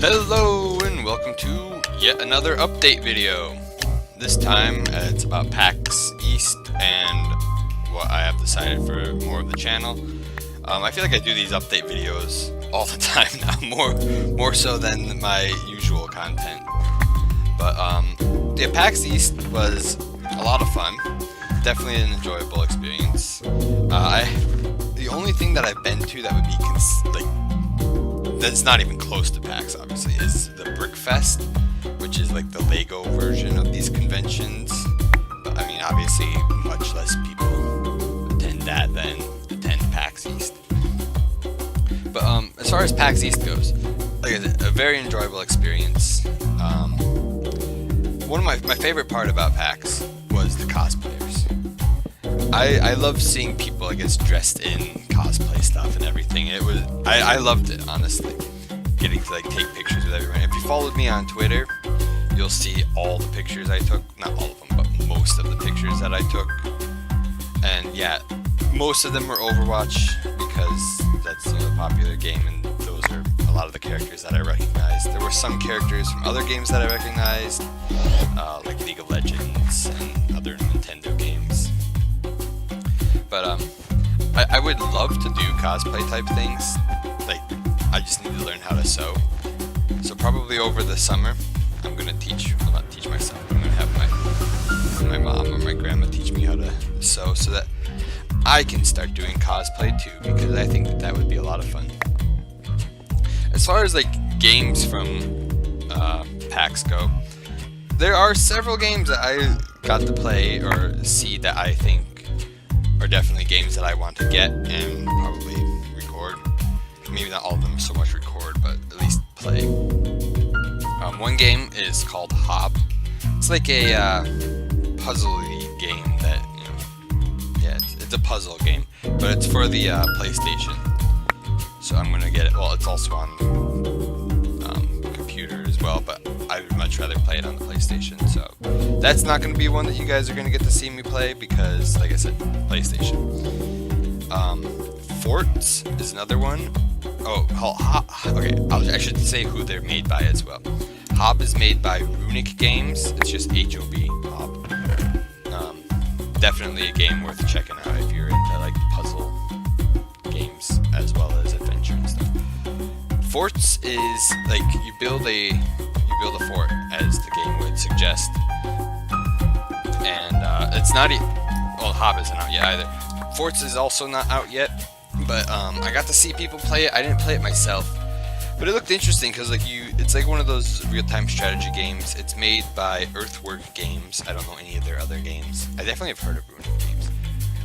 Hello and welcome to yet another update video. This time it's about PAX East and what I have decided for more of the channel. I feel like I do these update videos all the time now, more so than my usual content. But yeah, PAX East was a lot of fun. Definitely an enjoyable experience. The only thing that I've been to that would be that's not even close to PAX, obviously, is the Brick Fest, which is like the Lego version of these conventions. But I mean, obviously, much less people attend that than attend PAX East. But as far as PAX East goes, like I said, a very enjoyable experience. One of my favorite part about PAX was the cosplayers. I love seeing people, I guess, dressed in cosplay stuff and everything. I loved it, honestly. Getting to like take pictures with everyone. If you followed me on Twitter, you'll see all the pictures I took. Not all of them, but most of the pictures that I took. And yeah, most of them were Overwatch because that's a popular game, and those are a lot of the characters that I recognized. There were some characters from other games that I recognized, like League of Legends and other Nintendo games. But I would love to do cosplay type things. Like, I just need to learn how to sew. So probably over the summer, I'm gonna not teach myself. I'm gonna have my mom or my grandma teach me how to sew, so that I can start doing cosplay too, because I think that would be a lot of fun. As far as like games from PAX go, there are several games that I got to play or see that I think are definitely games that I want to get and probably record. Maybe not all of them so much record, but at least play. One game is called Hob. It's like a puzzle-y game that, yeah, it's a puzzle game, but it's for the PlayStation. So I'm gonna get it. Well, it's also on computer as well, but I would much rather play it on the PlayStation. So that's not gonna be one that you guys are gonna get to see me play because, like I said, PlayStation. Forts is another one. Okay, I should say who they're made by as well. Hob is made by Runic Games. It's just H-O-B, Hob. Definitely a game worth checking out if you're into like puzzle games as well as adventure and stuff. Forts is like you build a fort, as the game would suggest, and it's not Hob isn't out yet either. Forts is also not out yet, but I got to see people play it. I didn't play it myself, but it looked interesting because it's like one of those real-time strategy games. It's made by Earthwork Games. I don't know any of their other games. I definitely have heard of Runic Games.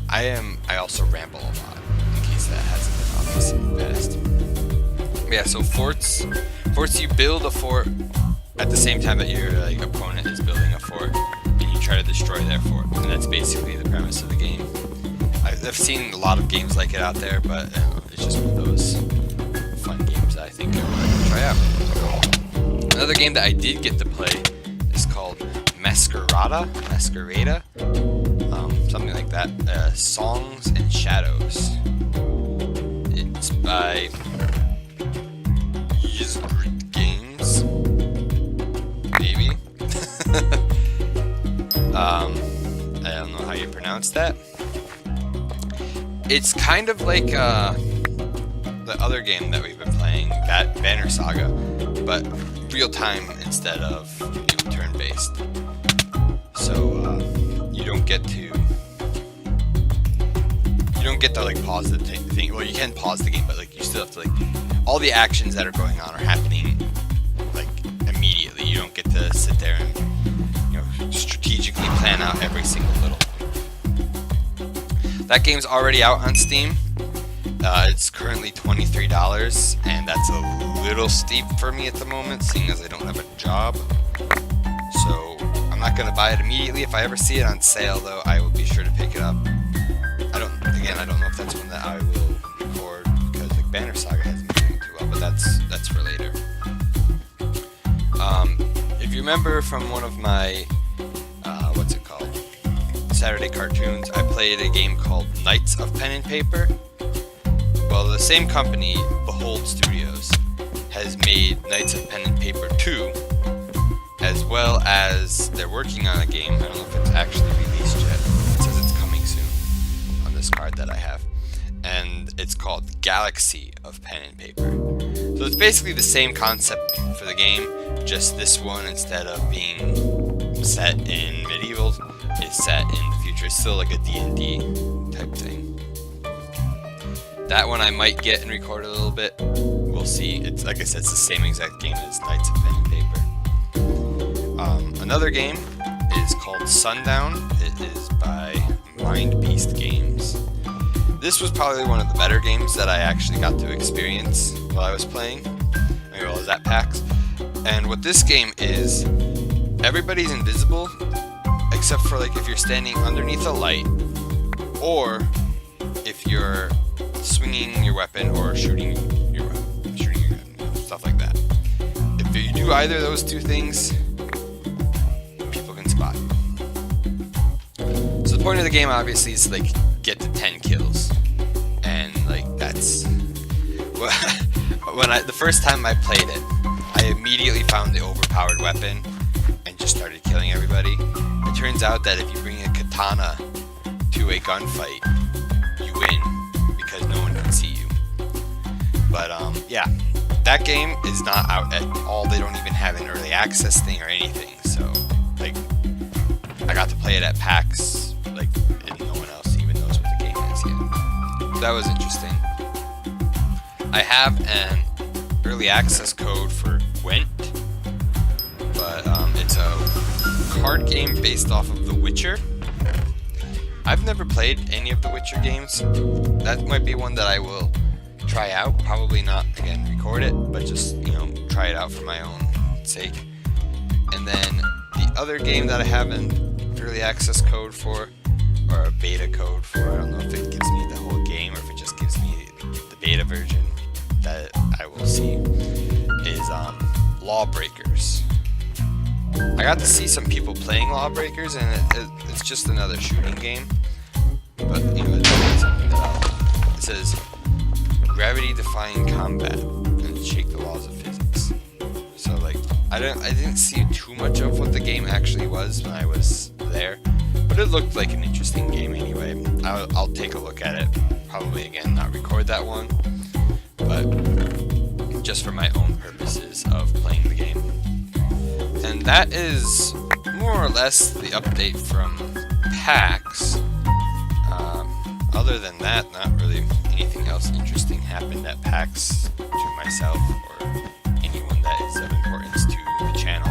I also ramble a lot, in case that hasn't been obvious in the past. Yeah, so forts, you build a fort at the same time that your opponent is building a fort, and you try to destroy their fort, and that's basically the premise of the game. I've seen a lot of games like it out there, but it's just one of those fun games that I think I would try out. Another game that I did get to play is called Masquerada, something like that. Songs and Shadows. It's by Games, maybe. I don't know how you pronounce that. It's kind of like the other game that we've been playing, that Banner Saga, but real time instead of turn-based. So you don't get to like pause the thing. Well, you can pause the game, but like you still have to all the actions that are going on are happening like immediately. You don't get to sit there and strategically plan out every single little one. That game's already out on Steam. It's currently $23, and that's a little steep for me at the moment, seeing as I don't have a job. So I'm not gonna buy it immediately. If I ever see it on sale, though, I will be sure to pick it up. I don't know if that's one that I will record because like Banner Saga hasn't been doing too well, but that's for later. If you remember from one of my Saturday cartoons, I played a game called Knights of Pen and Paper. Well, the same company, Behold Studios, has made Knights of Pen and Paper 2, as well as they're working on a game. I don't know if it's actually released yet. It says it's coming soon on this card that I have. And it's called Galaxy of Pen and Paper. So it's basically the same concept for the game, just this one, instead of being set in medieval, is set in the future. It's still like a D&D type thing. That one I might get and record a little bit. We'll see. It's like I said, it's the same exact game as Knights of Pen and Paper. Another game is called Sundown. It is by Mind Beast Games. This was probably one of the better games that I actually got to experience while I was playing, while I was at PAX. And what this game is, everybody's invisible, except for like if you're standing underneath a light, or if you're swinging your weapon or shooting your gun, stuff like that. If you do either of those two things, people can spot you. So the point of the game obviously is like get to 10 kills, and like that's when the first time I played it, I immediately found the overpowered weapon and just started killing everybody. It turns out that if you bring a katana to a gunfight, you win because no one can see you. But yeah, that game is not out at all. They don't even have an early access thing or anything. So like, I got to play it at PAX, like, and no one else even knows what the game is yet. So that was interesting. I have an early access code for Gwent, but it's a card game based off of The Witcher. I've never played any of The Witcher games. That might be one that I will try out. Probably not, again, record it, but just, you know, try it out for my own sake. And then the other game that I have an early access code for, or a beta code for, I don't know if it gives me the whole game or if it just gives me the beta version that I will see, is Lawbreakers. I got to see some people playing Lawbreakers, and it's just another shooting game. But you know, it's something that it says gravity-defying combat and shake the laws of physics. So like, I didn't see too much of what the game actually was when I was there, but it looked like an interesting game anyway. I'll take a look at it. Probably again not record that one, but just for my own purposes of playing the game. And that is more or less the update from PAX. Other than that, not really anything else interesting happened at PAX to myself or anyone that is of importance to the channel.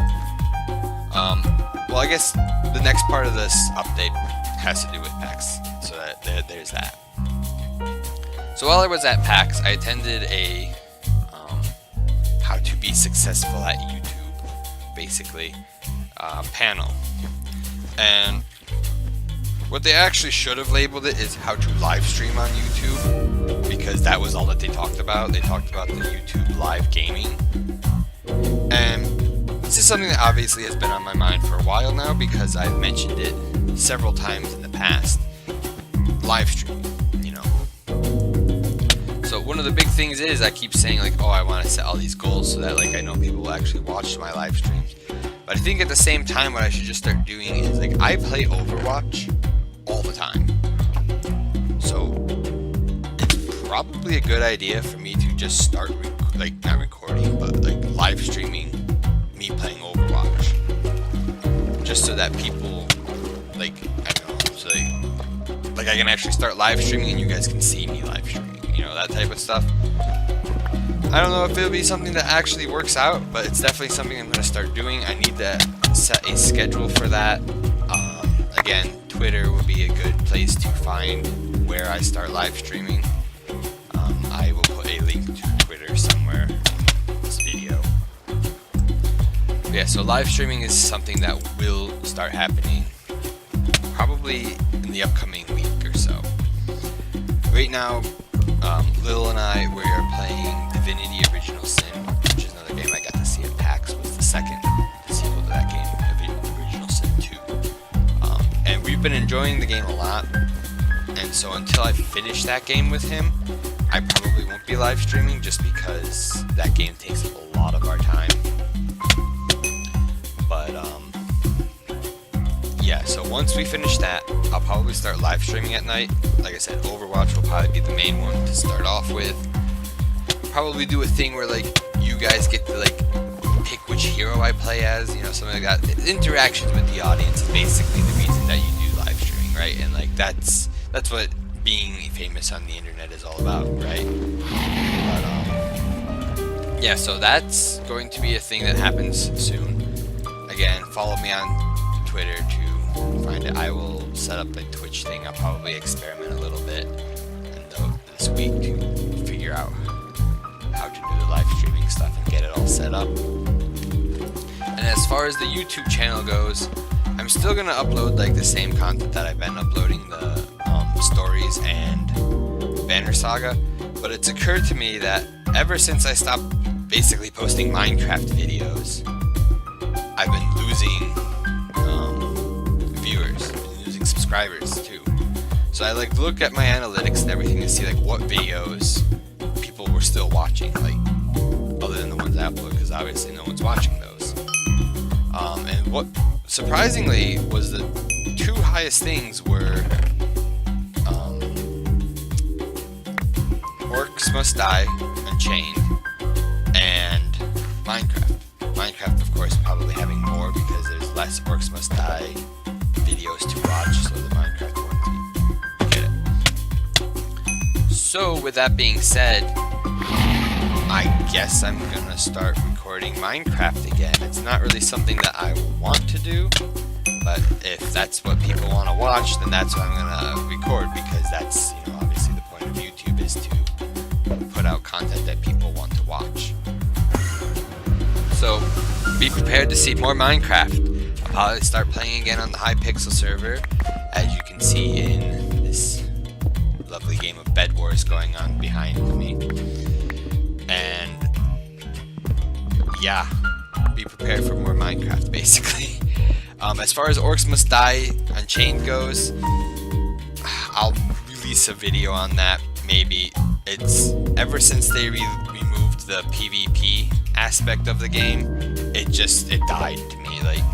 Well, I guess the next part of this update has to do with PAX, so there's that. So while I was at PAX, I attended a how to be successful at YouTube, basically, panel. And what they actually should have labeled it is how to live stream on YouTube, because that was all that they talked about. They talked about the YouTube live gaming. And this is something that obviously has been on my mind for a while now, because I've mentioned it several times in the past. Live streaming, you know. So one of the big things is I keep saying like, oh, I want to set all these goals so that like I know people will actually watch my live streams. But I think at the same time what I should just start doing is like, I play Overwatch all the time. So it's probably a good idea for me to just start not recording, but like live streaming me playing Overwatch, just so that people like, I don't know, so like I can actually start live streaming and you guys can see me live streaming, you know, that type of stuff. I don't know if it'll be something that actually works out, but it's definitely something I'm going to start doing. I need to set a schedule for that. Again, Twitter will be a good place to find where I start live streaming. I will put a link to Twitter somewhere in this video. But yeah, so live streaming is something that will start happening probably in the upcoming week or so. Right now, Lil and I, we are playing Divinity Original Sin, which is another game I got to see at PAX. Was the second sequel to that game, Original Sin 2. And we've been enjoying the game a lot, and so until I finish that game with him, I probably won't be live streaming just because that game takes a lot of our time. But yeah, so once we finish that, I'll probably start live streaming at night. Like I said, Overwatch will probably be the main one to start off with. Probably do a thing where like you guys get to like pick which hero I play as, you know, something like that. Interactions with the audience is basically the reason that you do live streaming, right? And like that's what being famous on the internet is all about, right? But yeah, so that's going to be a thing that happens soon. Again, follow me on Twitter to find it. I will set up a Twitch thing. I'll probably experiment a little bit this week to figure out how to do the live streaming stuff and get it all set up. And as far as the YouTube channel goes, I'm still gonna upload like the same content that I've been uploading, the stories and Banner Saga. But it's occurred to me that ever since I stopped basically posting Minecraft videos, I've been losing viewers, losing subscribers too. So I like look at my analytics and everything to see like what videos people were still watching, like other than the ones I upload, because obviously no one's watching those. And what surprisingly was the two highest things were Orcs Must Die Unchained and Minecraft. Minecraft, of course, probably having more because there's less Orcs Must Die videos to watch, so the Minecraft ones, you get it. So, with that being said, I guess I'm gonna start recording Minecraft again. It's not really something that I want to do, but if that's what people want to watch, then that's what I'm gonna record, because that's, you know, obviously the point of YouTube is to put out content that people want to watch. So be prepared to see more Minecraft. I'll probably start playing again on the Hypixel server, as you can see in this lovely game of Bed Wars going on behind me. And yeah, be prepared for more Minecraft basically. As far as Orcs Must Die Unchained goes, I'll release a video on that maybe. It's ever since they removed the PvP aspect of the game, it died to me. Like,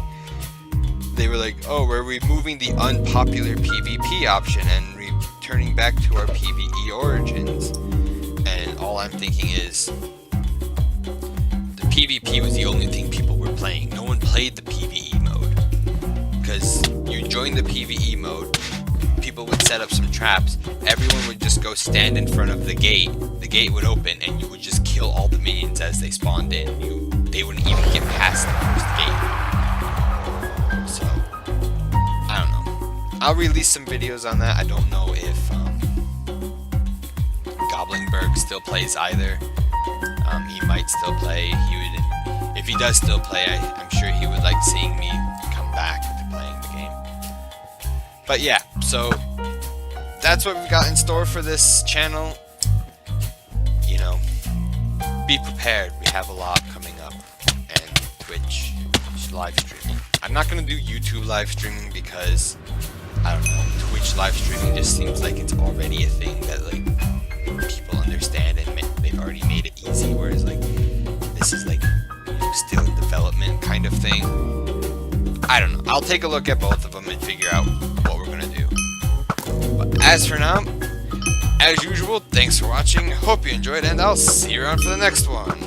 they were like, oh, we're removing the unpopular PvP option and returning back to our PvE origins. And all I'm thinking is, the PvP was the only thing people were playing. No one played the PvE mode, because you join the PvE mode, people would set up some traps, everyone would just go stand in front of the gate would open, and you would just kill all the minions as they spawned in. They wouldn't even get past the first gate. So, I don't know. I'll release some videos on that. I don't know if Goblinberg still plays either. He might still play. If he does still play, I'm sure he would like seeing me come back to playing the game. But yeah, so that's what we've got in store for this channel. You know, be prepared. We have a lot coming up, and Twitch live streaming. I'm not gonna do YouTube live streaming because I don't know. Twitch live streaming just seems like it's already a thing that like people understand, and they've already made it easy. Whereas like this is like, you know, still in development kind of thing. I don't know. I'll take a look at both of them and figure out what we're gonna do. But as for now, as usual, thanks for watching. Hope you enjoyed, and I'll see you around for the next one.